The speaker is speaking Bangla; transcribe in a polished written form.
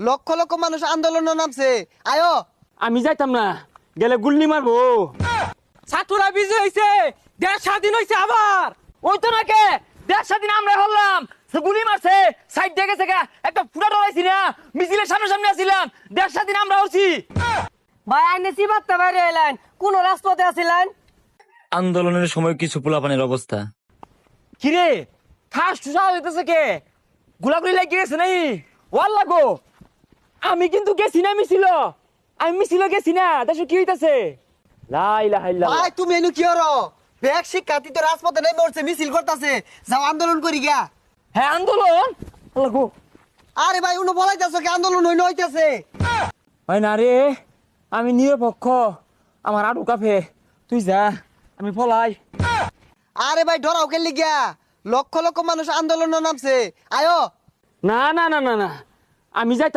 লক্ষ লক্ষ মানুষ আন্দোলনে নামছে, আয়ো। আমি যাইতাম না, গেলে গুল্লি মারবো। ছাত্ররা বিজয় হয়েছে, দেশ স্বাধীন হয়েছে আবার। ওই তো নাকি দেশ স্বাধীন আমরা হলাম, গুলি মারছে সাইড দেখে থেকে একটা ফুটা ডরাইছি না, মিছিলের সামনে সামনে আসছিলাম, দেশ স্বাধীন আমরা হচ্ছি। ভাই আইনে চিবাতে বাইরে এলেন, কোন রাজপথে আছিলেন? আন্দোলনের সময় কিছু পোলাপানের অবস্থা। কিরে ঠাস ঠুসা হইতেছে কে? গুলাগুলি লাগি গেছে নাই? ওয়াল লাগো, আমি কিন্তু গেছি না মিছিল, আমি মিছিল গেছি না। দেশ কি হইতাছে? লা ইলাহা ইল্লাল্লাহ। ভাই তুমি এনু কি হরো? ব্যাগ শিক্ষার্থী তো রাজপথে নেমে উঠছে, মিছিল করতেছে, যাও আন্দোলন করি গিয়া। হ্যাঁ আন্দোলন লাগো। আরে ভাই উনি বলাইতেছো কি আন্দোলন হইতেছে? ভাই না রে, আমি নিরপেক্ষ, আমার আড়ু কাফে, তুই যা, আমি পলাই। আরে ভাই ডরাও খেললি গিয়া, লক্ষ লক্ষ মানুষ আন্দোলনে নামছে, আয়ো। না না না না না, আমি যাই।